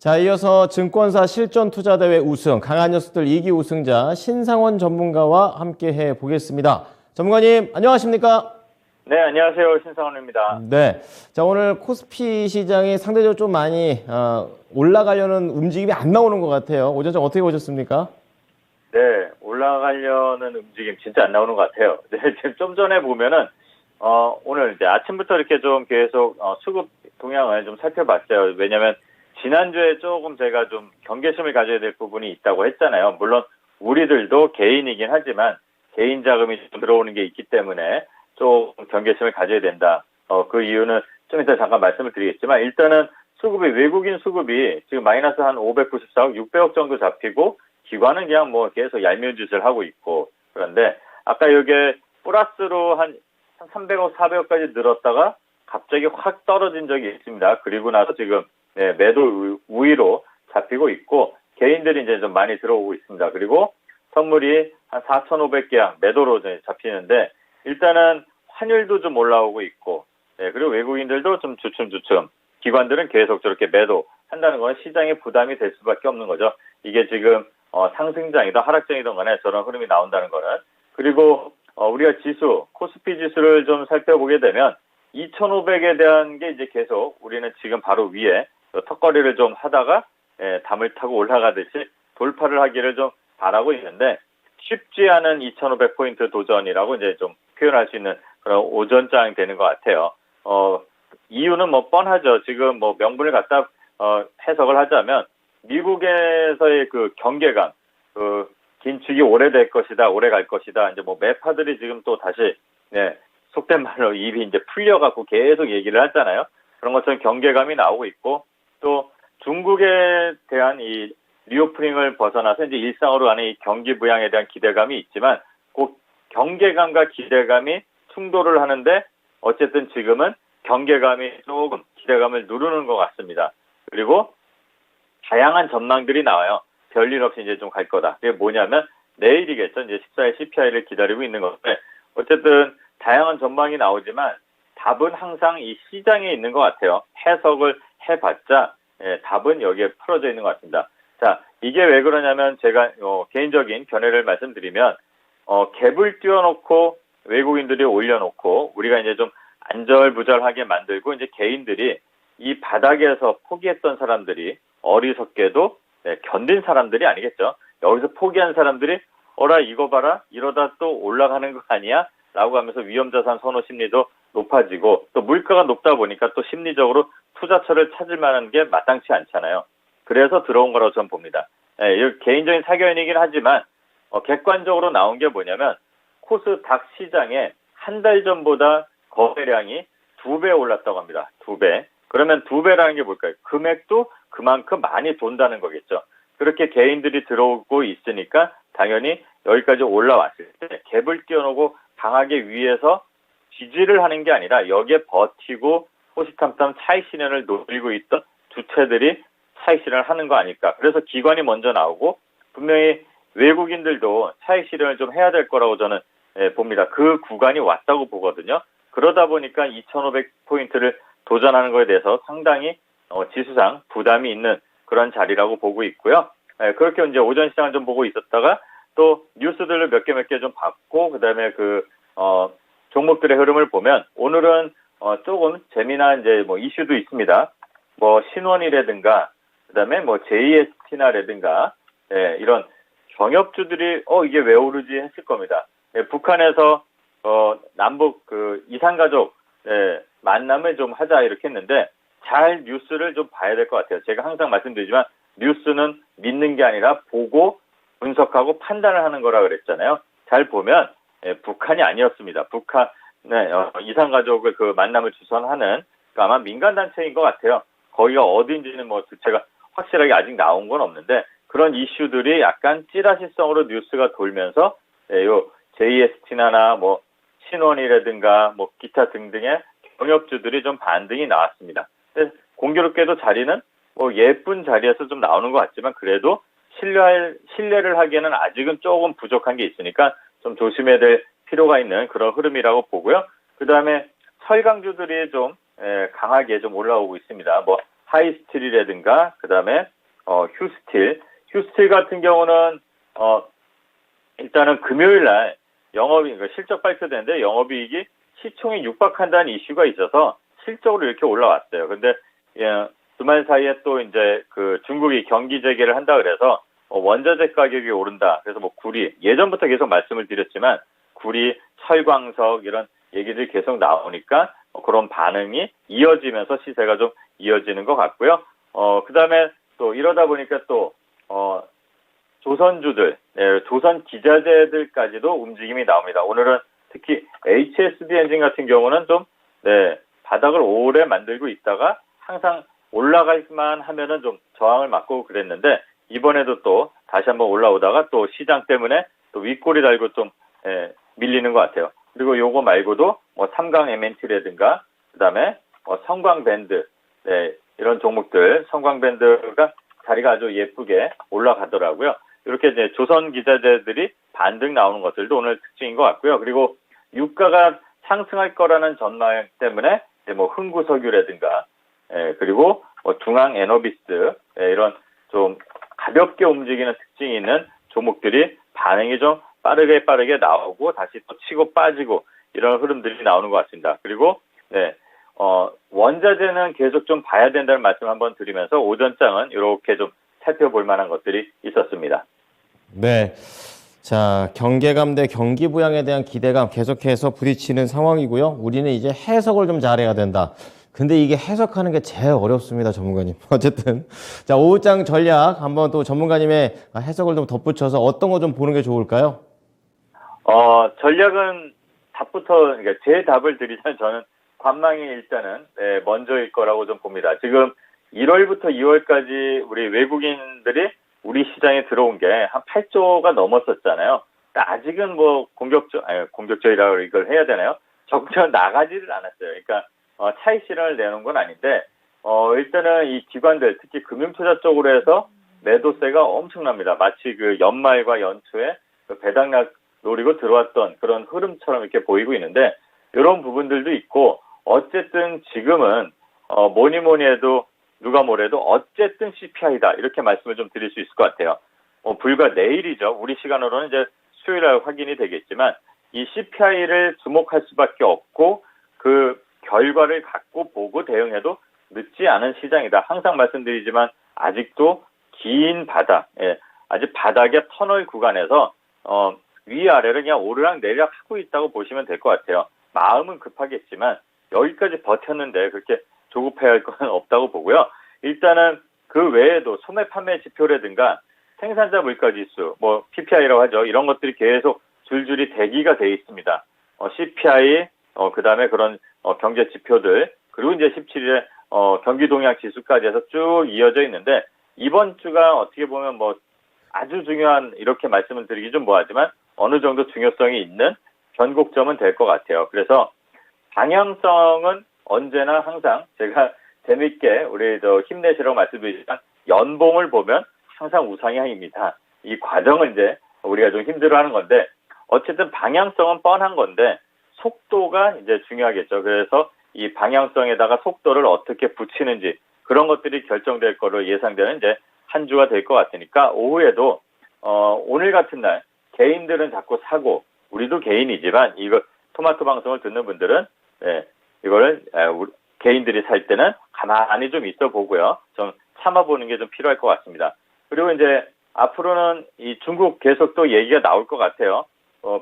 자, 이어서 증권사 실전투자대회 우승, 강한 녀석들 2기 우승자 신상원 전문가와 함께 해보겠습니다. 전문가님, 안녕하십니까? 네, 안녕하세요. 신상원입니다. 네. 자, 오늘 코스피 시장이 상대적으로 좀 많이 올라가려는 움직임이 안 나오는 것 같아요. 오전장 어떻게 보셨습니까? 네, 올라가려는 움직임 진짜 안 나오는 것 같아요. 네, 지금 좀 전에 보면은, 오늘 이제 아침부터 이렇게 좀 계속, 수급 동향을 좀 살펴봤어요. 왜냐면, 지난주에 조금 제가 좀 경계심을 가져야 될 부분이 있다고 했잖아요. 물론, 우리들도 개인이긴 하지만, 개인 자금이 좀 들어오는 게 있기 때문에, 좀 경계심을 가져야 된다. 그 이유는 좀 이따 잠깐 말씀을 드리겠지만, 일단은 수급이, 외국인 수급이 지금 마이너스 한 594억, 600억 정도 잡히고, 기관은 그냥 뭐 계속 얄미운 짓을 하고 있고, 그런데 아까 여기에 플러스로 한 300억, 400억까지 늘었다가 갑자기 확 떨어진 적이 있습니다. 그리고 나서 지금 매도 우위로 잡히고 있고, 개인들이 이제 좀 많이 들어오고 있습니다. 그리고 선물이 한 4,500개양 매도로 잡히는데, 일단은 환율도 좀 올라오고 있고, 그리고 외국인들도 좀 주춤주춤, 기관들은 계속 저렇게 매도 한다는 건 시장에 부담이 될 수밖에 없는 거죠. 이게 지금 상승장이든 하락장이든 간에 저런 흐름이 나온다는 거는. 그리고 우리가 지수, 코스피 지수를 좀 살펴보게 되면 2,500에 대한 게 이제 계속 우리는 지금 바로 위에 턱걸이를 좀 하다가 담을 타고 올라가듯이 돌파를 하기를 좀 바라고 있는데, 쉽지 않은 2,500포인트 도전이라고 이제 좀 표현할 수 있는 그런 오전장이 되는 것 같아요. 이유는 뭐 뻔하죠. 지금 뭐 명분을 갖다 해석을 하자면, 미국에서의 그 경계감, 그 긴축이 오래될 것이다, 오래 갈 것이다. 이제 뭐 매파들이 지금 또 다시 속된 말로 입이 이제 풀려갖고 계속 얘기를 하잖아요. 그런 것처럼 경계감이 나오고 있고, 또 중국에 대한 이 리오프닝을 벗어나서 이제 일상으로 가는 이 경기 부양에 대한 기대감이 있지만, 그 경계감과 기대감이 충돌을 하는데, 어쨌든 지금은 경계감이 조금 기대감을 누르는 것 같습니다. 그리고 다양한 전망들이 나와요. 별일 없이 이제 좀 갈 거다. 그게 뭐냐면 내일이겠죠. 이제 14일 CPI를 기다리고 있는 건데, 어쨌든 다양한 전망이 나오지만 답은 항상 이 시장에 있는 것 같아요. 해석을 해봤자 답은 여기에 풀어져 있는 것 같습니다. 자, 이게 왜 그러냐면 제가 개인적인 견해를 말씀드리면, 갭을 띄워놓고 외국인들이 올려놓고 우리가 이제 좀 안절부절하게 만들고, 이제 개인들이 이 바닥에서 포기했던 사람들이 어리석게도 견딘 사람들이 아니겠죠. 여기서 포기한 사람들이 어라 이거 봐라 이러다 또 올라가는 거 아니야? 라고 하면서 위험자산 선호 심리도 높아지고, 또 물가가 높다 보니까 또 심리적으로 투자처를 찾을 만한 게 마땅치 않잖아요. 그래서 들어온 거라고 저는 봅니다. 개인적인 사견이긴 하지만 객관적으로 나온 게 뭐냐면, 코스닥 시장에 한 달 전보다 거래량이 2배 올랐다고 합니다. 2배. 그러면 2배라는 게 뭘까요? 금액도 그만큼 많이 돈다는 거겠죠. 그렇게 개인들이 들어오고 있으니까 당연히 여기까지 올라왔을 때 갭을 띄워놓고 강하게 위에서 지지를 하는 게 아니라 여기에 버티고 호시탐탐 차익 실현을 노리고 있던 주체들이 차익 실현을 하는 거 아닐까. 그래서 기관이 먼저 나오고, 분명히 외국인들도 차익 실현을 좀 해야 될 거라고 저는 봅니다. 그 구간이 왔다고 보거든요. 그러다 보니까 2,500포인트를 도전하는 거에 대해서 상당히 지수상 부담이 있는 그런 자리라고 보고 있고요. 그렇게 이제 오전 시장을 좀 보고 있었다가 또 뉴스들을 몇 개 좀 봤고, 그다음에 종목들의 흐름을 보면 오늘은 조금 재미난 이제 뭐 이슈도 있습니다. 뭐 신원이라든가 그다음에 뭐 JST나라든가 이런 경협주들이 이게 왜 오르지 했을 겁니다. 북한에서 남북 그 이산가족 만남을 좀 하자 이렇게 했는데, 잘 뉴스를 좀 봐야 될 것 같아요. 제가 항상 말씀드리지만 뉴스는 믿는 게 아니라 보고 분석하고 판단을 하는 거라 그랬잖아요. 잘 보면 북한이 아니었습니다. 북한 이산가족을 그 만남을 주선하는 아마 민간단체인 것 같아요. 거기가 어딘지는 뭐 주체가 확실하게 아직 나온 건 없는데, 그런 이슈들이 약간 찌라시성으로 뉴스가 돌면서 요 JST나 뭐 신원이라든가 뭐 기타 등등의 경협주들이 좀 반등이 나왔습니다. 공교롭게도 자리는 뭐 예쁜 자리에서 좀 나오는 것 같지만, 그래도 신뢰를 하기에는 아직은 조금 부족한 게 있으니까 좀 조심해야 될 필요가 있는 그런 흐름이라고 보고요. 그 다음에 설강주들이 좀 강하게 좀 올라오고 있습니다. 뭐 하이스틸이라든가 그다음에 휴스틸 같은 경우는 일단은 금요일 날 그러니까 실적 발표되는데 영업이익이 시총에 육박한다는 이슈가 있어서 실적으로 이렇게 올라왔어요. 근데 주말 사이에 또 이제 그 중국이 경기 재개를 한다 그래서 원자재 가격이 오른다. 그래서 뭐 구리 예전부터 계속 말씀을 드렸지만 구리, 철광석 이런 얘기들이 계속 나오니까 그런 반응이 이어지면서 시세가 좀 이어지는 것 같고요. 그다음에 또 이러다 보니까 또 조선주들, 조선 기자재들까지도 움직임이 나옵니다. 오늘은 특히 HSD 엔진 같은 경우는 좀 바닥을 오래 만들고 있다가 항상 올라갈만 하면은 좀 저항을 맞고 그랬는데 이번에도 또 다시 한번 올라오다가 또 시장 때문에 또 윗골이 달고 좀 밀리는 것 같아요. 그리고 요거 말고도 뭐 삼강 MNT라든가 그다음에 성광밴드 이런 종목들 성광밴드가 자리가 아주 예쁘게 올라가더라고요. 이렇게 이제 조선 기자재들이 반등 나오는 것들도 오늘 특징인 것 같고요. 그리고 유가가 상승할 거라는 전망 때문에 이제 뭐 흥구석유라든가 그리고 뭐 중앙 에너비스 이런 좀 가볍게 움직이는 특징이 있는 종목들이 반응이 좀 빠르게 나오고 다시 또 치고 빠지고 이런 흐름들이 나오는 것 같습니다. 그리고 원자재는 계속 좀 봐야 된다는 말씀 한번 드리면서 오전장은 이렇게 좀 살펴볼 만한 것들이 있었습니다. 네. 자, 경계감 대 경기 부양에 대한 기대감 계속해서 부딪히는 상황이고요. 우리는 이제 해석을 좀 잘해야 된다. 근데 이게 해석하는 게 제일 어렵습니다, 전문가님. 어쨌든. 자, 오후장 전략 한번 또 전문가님의 해석을 좀 덧붙여서 어떤 거 좀 보는 게 좋을까요? 전략은 그러니까 제 답을 드리자면 저는 관망이 일단은 먼저일 거라고 좀 봅니다. 지금 1월부터 2월까지 우리 외국인들이 우리 시장에 들어온 게 한 8조가 넘었었잖아요. 아직은 뭐 공격적이라고 이걸 해야 되나요? 적극적으로 나가지를 않았어요. 그러니까 차익 실현을 내놓은 건 아닌데 일단은 이 기관들 특히 금융투자 쪽으로 해서 매도세가 엄청납니다. 마치 그 연말과 연초에 그 배당락 노리고 들어왔던 그런 흐름처럼 이렇게 보이고 있는데 이런 부분들도 있고 어쨌든 지금은 뭐니 해도 누가 뭐래도 어쨌든 CPI다 이렇게 말씀을 좀 드릴 수 있을 것 같아요. 불과 내일이죠. 우리 시간으로는 이제 수요일날 확인이 되겠지만 이 CPI를 주목할 수밖에 없고 그 결과를 갖고 보고 대응해도 늦지 않은 시장이다. 항상 말씀드리지만 아직도 긴 바닥, 아직 바닥의 터널 구간에서 위아래를 그냥 오르락 내리락 하고 있다고 보시면 될 것 같아요. 마음은 급하겠지만 여기까지 버텼는데 그렇게 조급해야 할 건 없다고 보고요. 일단은 그 외에도 소매 판매 지표라든가 생산자 물가지수, 뭐 PPI라고 하죠. 이런 것들이 계속 줄줄이 대기가 돼 있습니다. CPI, 그다음에 그런 경제 지표들 그리고 이제 17일에 경기 동향 지수까지 해서 쭉 이어져 있는데 이번 주가 어떻게 보면 뭐 아주 중요한 이렇게 말씀을 드리기 좀 뭐하지만 어느 정도 중요성이 있는 변곡점은 될 것 같아요. 그래서 방향성은 언제나 항상 제가 재밌게 우리 힘내시라고 말씀드리지만 연봉을 보면 항상 우상향입니다. 이 과정을 이제 우리가 좀 힘들어하는 건데 어쨌든 방향성은 뻔한 건데 속도가 이제 중요하겠죠. 그래서 이 방향성에다가 속도를 어떻게 붙이는지 그런 것들이 결정될 거로 예상되는 이제 한 주가 될 것 같으니까 오후에도 오늘 같은 날 개인들은 자꾸 사고 우리도 개인이지만 이거 토마토 방송을 듣는 분들은 이거를 개인들이 살 때는 가만히 좀 있어 보고요. 좀 참아보는 게 좀 필요할 것 같습니다. 그리고 이제 앞으로는 이 중국 계속 또 얘기가 나올 것 같아요.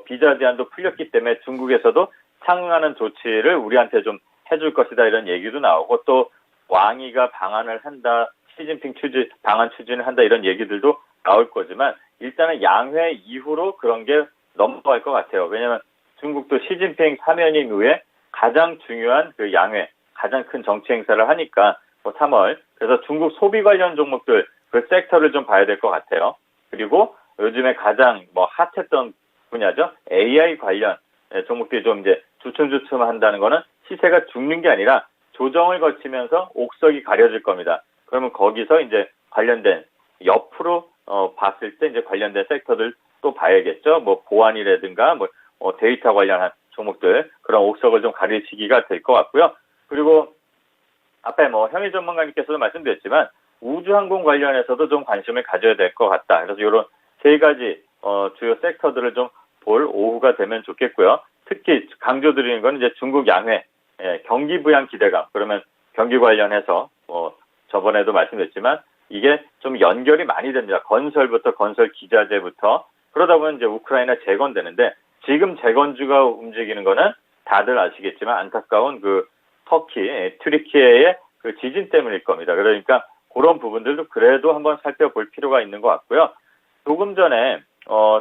비자 제한도 풀렸기 때문에 중국에서도 상응하는 조치를 우리한테 좀 해줄 것이다 이런 얘기도 나오고 또 왕이가 방한을 한다, 시진핑 방한 추진을 한다 이런 얘기들도 나올 거지만 일단은 양회 이후로 그런 게 넘어갈 것 같아요. 왜냐하면 중국도 시진핑 사면임 이후에 가장 중요한 그 양회, 가장 큰 정치 행사를 하니까 3월. 그래서 중국 소비 관련 종목들 그 섹터를 좀 봐야 될 것 같아요. 그리고 요즘에 가장 핫했던 분야죠. AI 관련 종목들이 좀 이제 주춤주춤 한다는 거는 시세가 죽는 게 아니라 조정을 거치면서 옥석이 가려질 겁니다. 그러면 거기서 이제 관련된 옆으로 봤을 때 이제 관련된 섹터들 또 봐야겠죠. 뭐 보안이라든가 데이터 관련한 종목들 그런 옥석을 좀 가릴 시기가 될 것 같고요. 그리고 앞에 뭐 형희 전문가님께서도 말씀드렸지만 우주항공 관련해서도 좀 관심을 가져야 될 것 같다. 그래서 이런 세 가지 주요 섹터들을 좀 볼 오후가 되면 좋겠고요. 특히 강조드리는 건 이제 중국 양회, 경기 부양 기대감. 그러면 경기 관련해서 저번에도 말씀드렸지만 이게 좀 연결이 많이 됩니다. 건설부터 건설 기자재부터 그러다 보면 이제 우크라이나 재건되는데 지금 재건주가 움직이는 거는 다들 아시겠지만 안타까운 그 터키, 튀르키예의 그 지진 때문일 겁니다. 그러니까 그런 부분들도 그래도 한번 살펴볼 필요가 있는 것 같고요. 조금 전에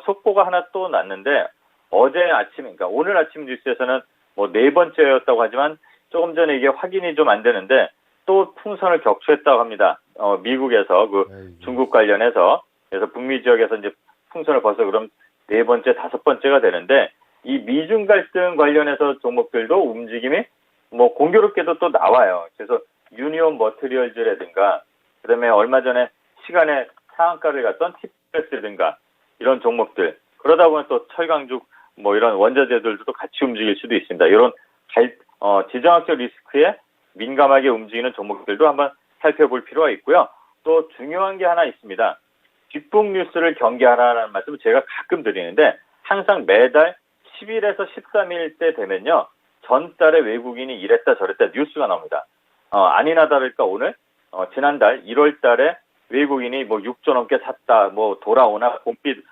속보가 하나 또 났는데 어제 아침, 그러니까 오늘 아침 뉴스에서는 뭐 네 번째였다고 하지만 조금 전에 이게 확인이 좀 안 되는데 또 풍선을 격추했다고 합니다. 미국에서 그 중국 관련해서 그래서 북미 지역에서 이제 풍선을 벌써 그럼 네 번째, 다섯 번째가 되는데 이 미중 갈등 관련해서 종목들도 움직임이 뭐 공교롭게도 또 나와요. 그래서 유니온 머티리얼즈라든가 그다음에 얼마 전에 시간에 상한가를 갔던 티프레스라든가 이런 종목들 그러다 보면 또 철강죽 뭐 이런 원자재들도 같이 움직일 수도 있습니다. 이런 지정학적 리스크에 민감하게 움직이는 종목들도 한번 살펴볼 필요가 있고요. 또 중요한 게 하나 있습니다. 뒷북 뉴스를 경계하라는 말씀을 제가 가끔 드리는데 항상 매달 10일에서 13일 때 되면요. 전달에 외국인이 이랬다 저랬다 뉴스가 나옵니다. 아니나 다를까 오늘 지난달 1월 달에 외국인이 뭐 6조 넘게 샀다, 뭐 돌아오나 봄빛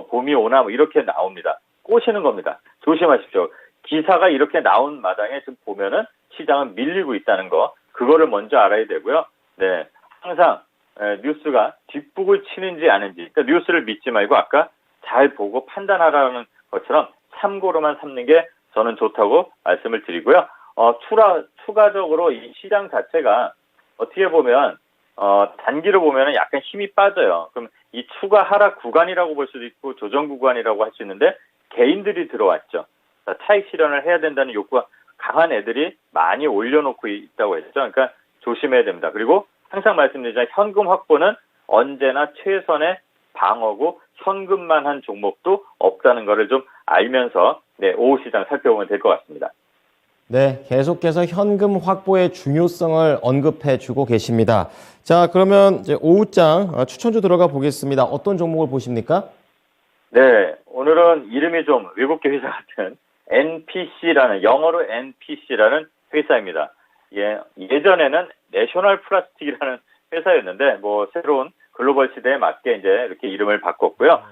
봄이 오나 뭐 이렇게 나옵니다. 꼬시는 겁니다. 조심하십시오. 기사가 이렇게 나온 마당에 지금 보면은 시장은 밀리고 있다는 거, 그거를 먼저 알아야 되고요. 네, 항상 뉴스가 뒷북을 치는지 아닌지, 그러니까 뉴스를 믿지 말고 아까 잘 보고 판단하라는 것처럼 참고로만 삼는 게 저는 좋다고 말씀을 드리고요. 추가적으로 이 시장 자체가 어떻게 보면 단기로 보면은 약간 힘이 빠져요. 그럼 이 추가 하락 구간이라고 볼 수도 있고 조정 구간이라고 할 수 있는데 개인들이 들어왔죠. 차익 실현을 해야 된다는 욕구가 강한 애들이 많이 올려놓고 있다고 했죠. 그러니까 조심해야 됩니다. 그리고 항상 말씀드리지만 현금 확보는 언제나 최선의 방어고 현금만 한 종목도 없다는 것을 좀 알면서 오후 시장 살펴보면 될 것 같습니다. 네, 계속해서 현금 확보의 중요성을 언급해 주고 계십니다. 자, 그러면 이제 오후장 추천주 들어가 보겠습니다. 어떤 종목을 보십니까? 네, 오늘은 이름이 좀 외국계 회사 같은 NPC라는, 영어로 NPC라는 회사입니다. 예전에는 내셔널 플라스틱이라는 회사였는데, 뭐, 새로운 글로벌 시대에 맞게 이제 이렇게 이름을 바꿨고요.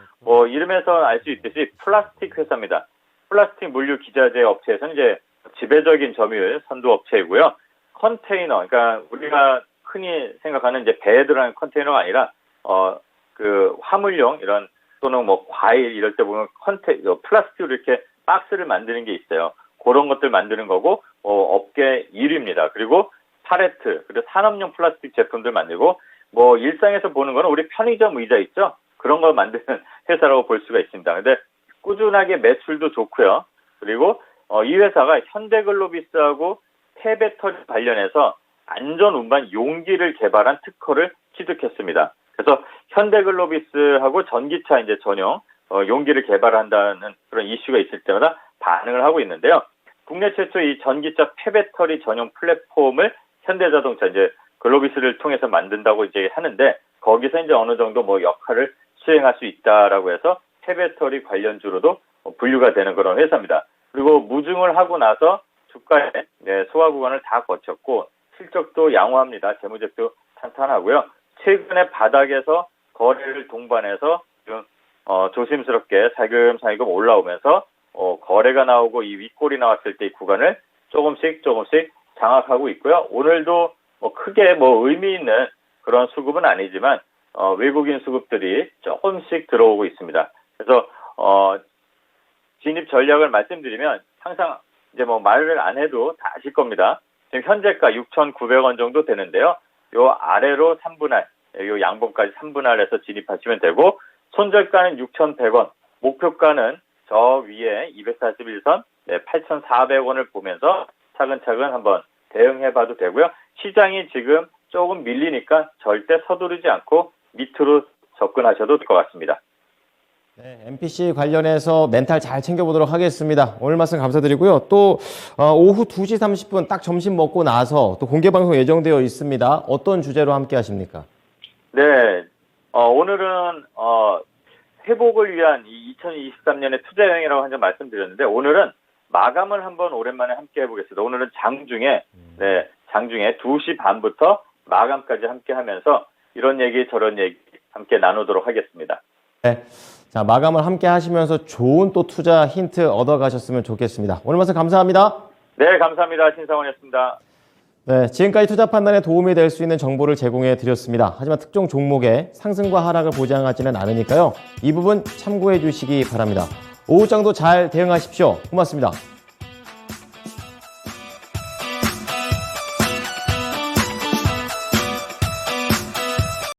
이름에서 알 수 있듯이 플라스틱 회사입니다. 플라스틱 물류 기자재 업체에서는 이제 지배적인 점유율 선도 업체이고요. 컨테이너, 그러니까 우리가 흔히 생각하는 이제 배에 들어가는 컨테이너가 아니라, 그 화물용 이런 또는 뭐 과일 이럴 때 보면 플라스틱으로 이렇게 박스를 만드는 게 있어요. 그런 것들 만드는 거고 업계 1위입니다. 그리고 팔레트, 그리고 산업용 플라스틱 제품들 만들고 뭐 일상에서 보는 거는 우리 편의점 의자 있죠? 그런 걸 만드는 회사라고 볼 수가 있습니다. 근데 꾸준하게 매출도 좋고요. 그리고 이 회사가 현대글로비스하고 폐배터리 관련해서 안전 운반 용기를 개발한 특허를 취득했습니다. 그래서 현대글로비스하고 전기차 이제 전용 용기를 개발한다는 그런 이슈가 있을 때마다 반응을 하고 있는데요. 국내 최초 이 전기차 폐배터리 전용 플랫폼을 현대자동차 이제 글로비스를 통해서 만든다고 이제 하는데 거기서 이제 어느 정도 뭐 역할을 수행할 수 있다라고 해서 폐배터리 관련주로도 분류가 되는 그런 회사입니다. 그리고 무증을 하고 나서 주가에 소화 구간을 다 거쳤고 실적도 양호합니다. 재무제표 탄탄하고요. 최근에 바닥에서 거래를 동반해서 좀 조심스럽게 살금살금 올라오면서 거래가 나오고 이 윗골이 나왔을 때 이 구간을 조금씩 장악하고 있고요. 오늘도 크게 의미 있는 그런 수급은 아니지만 외국인 수급들이 조금씩 들어오고 있습니다. 그래서 진입 전략을 말씀드리면 항상 이제 말을 안 해도 다 아실 겁니다. 지금 현재가 6,900원 정도 되는데요. 요 아래로 3분할, 요 양봉까지 3분할해서 진입하시면 되고 손절가는 6,100원, 목표가는 저 위에 241선 8,400원을 보면서 차근차근 한번 대응해봐도 되고요. 시장이 지금 조금 밀리니까 절대 서두르지 않고 밑으로 접근하셔도 될 것 같습니다. 네, MPC 관련해서 멘탈 잘 챙겨보도록 하겠습니다. 오늘 말씀 감사드리고요. 또 오후 2시 30분 딱 점심 먹고 나서 또 공개방송 예정되어 있습니다. 어떤 주제로 함께 하십니까? 네, 오늘은 회복을 위한 이 2023년의 투자여행이라고 한 점 말씀드렸는데 오늘은 마감을 한번 오랜만에 함께 해보겠습니다. 오늘은 장중에 2시 반부터 마감까지 함께 하면서 이런 얘기 저런 얘기 함께 나누도록 하겠습니다. 네. 자, 마감을 함께 하시면서 좋은 또 투자 힌트 얻어가셨으면 좋겠습니다. 오늘 말씀 감사합니다. 네, 감사합니다. 신상원이었습니다. 네, 지금까지 투자 판단에 도움이 될 수 있는 정보를 제공해 드렸습니다. 하지만 특정 종목의 상승과 하락을 보장하지는 않으니까요. 이 부분 참고해 주시기 바랍니다. 오후장도 잘 대응하십시오. 고맙습니다.